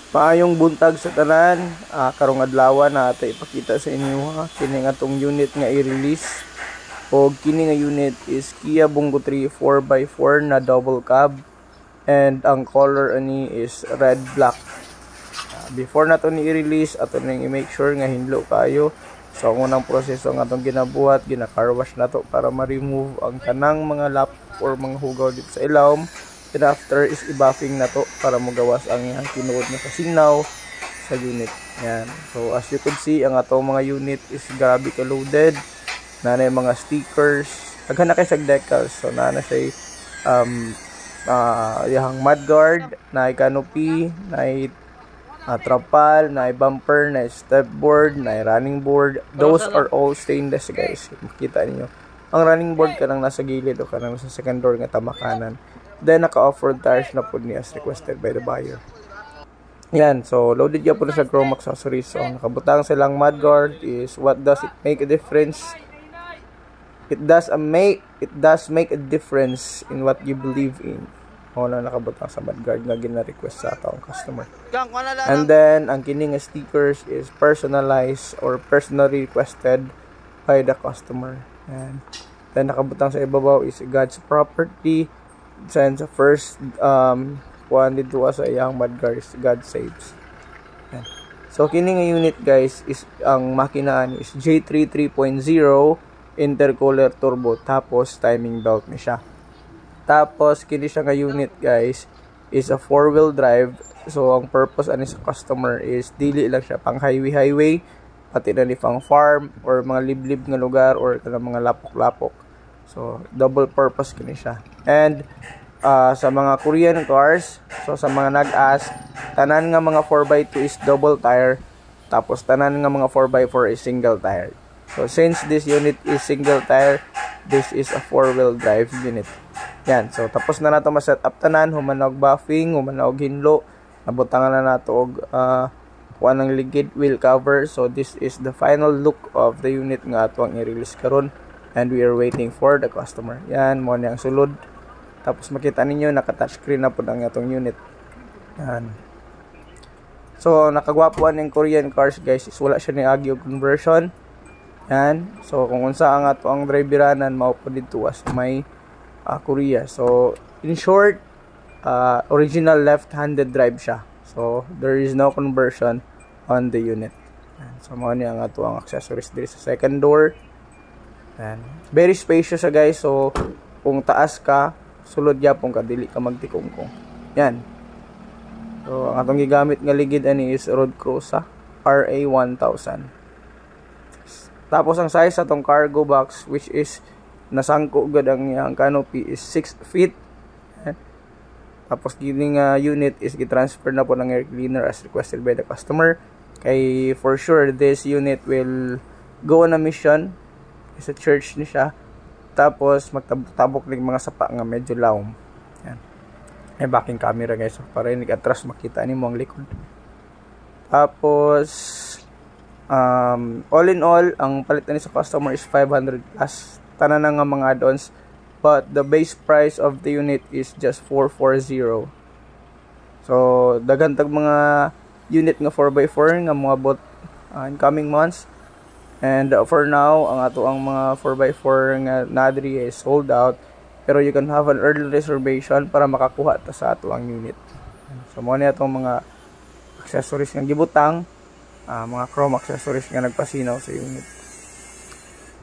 Maayong buntag sa tanan, karong adlaw na ata ipakita sa inyo kini nga tong unit nga i-release. O kini nga unit is Kia Bongo 3 4x4 na double cab, and ang color ani is red black. Before na to ni i-release, ato nang i-make sure nga hinlo kayo. So ang unang proseso nga atong ginabuhat, gina-car wash na to para ma-remove ang tanang mga lap or mga hugaw dito sa ilawom. Then after is i-buffing na to para magawas ang tinuod na kasinaw sa unit. Yan. So as you could see, ang atong mga unit is grabe ka loaded. Nanay mga stickers. Daghan na kay sa decals. So nana siya yung mudguard, na canopy, na trapal, na bumper, na stepboard, na running board. Those are all stainless, guys. Makita niyo. Ang running board kanang nasa gilid o kanang nasa second door nga tamakanan. Then naka-off-road tires na po niya as requested by the buyer. Yan, so loaded niya po na sa chrome accessories. So nakabutang silang mudguard is what does it make a difference? It does make a difference in what you believe in. O na nakabutang sa mudguard nga gina-request sa atong customer. And then ang kining stickers is personalized or personally requested by the customer. And then nakabutang sa ibabaw is God's property. Sa first one dito sa iyang mudguard, God saves. Yan. So kini nga unit, guys, is ang makinaan is J3 3.0 intercooler turbo, tapos timing belt ni siya. Tapos kini siya nga unit, guys, is a 4-wheel drive. So ang purpose ani sa customer is dili lang siya pang highway, pati na ni pang farm or mga liblib nga lugar or kanang mga lapok-lapok. So double purpose kini siya. And sa mga Korean cars, so sa mga nag-ask, tanan nga mga 4x2 is double tire, tapos tanan nga mga 4x4 is single tire. So since this unit is single tire, this is a 4-wheel drive unit. Yan, so tapos na nato ma-set up tanan, humanog buffing, humanog hinlo, nabutangan na nato og kuan ng ligid wheel cover. So this is the final look of the unit nga ato ang i-release karon. And we are waiting for the customer. Yan, mo niyang sulod. Tapos makita ninyo, naka-touchscreen na po ang itong unit. Yan. So, nakagwapuan ng Korean cars, guys, is wala siya ni agyo conversion. Yan. So, kung unsa ang ato ang driveranan, maupo dito as may Korea. So, in short, original left-handed drive siya. So, there is no conversion on the unit. Yan. So, mo niya ang ato ang accessories dito sa second door. And very spacious guys. So kung taas ka, sulod yapon ka, dili ka magtikongkong. Yan. So ang atong gigamit nga ligid ani is Road Cruiser RA1000. Tapos ang size sa atong cargo box, which is nasangko gud ang canopy, is 6 feet. Tapos gining unit is gi-transfer na po ng air cleaner as requested by the customer. Kay for sure this unit will go on a mission sa church ni siya, tapos magtabok-tabok ng mga sapa nga medyo lawom. Yan. May backing camera, guys, so para yung atras makita nimo ang likod. Tapos all in all, ang palit na ni sa customer is 500 plus tanan nga mga add-ons, but the base price of the unit is just 440. So daghan tag mga unit nga 4x4 nga mga bot in coming months. And for now, ang ato ang mga 4x4 nga nadri is sold out. Pero you can have an early reservation para makakuha ta sa ato ang unit. So mo ni atong mga accessories nga gibutang, mga chrome accessories nga nagpasinaw sa unit.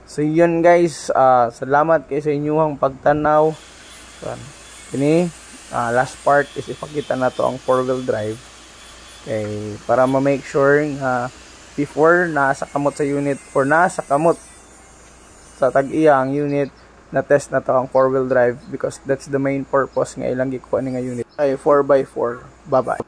So yun, guys, salamat kay sa inyong pagtanaw. So, kini last part is ipakita nato ang 4-wheel drive. Okay, para ma-make sure nga before nasa kamot sa unit or nasa kamot sa tag-iya ang unit, na test na to ang 4-wheel drive, because that's the main purpose nga ilang gikuha ni nga unit ay 4x4. Bye bye.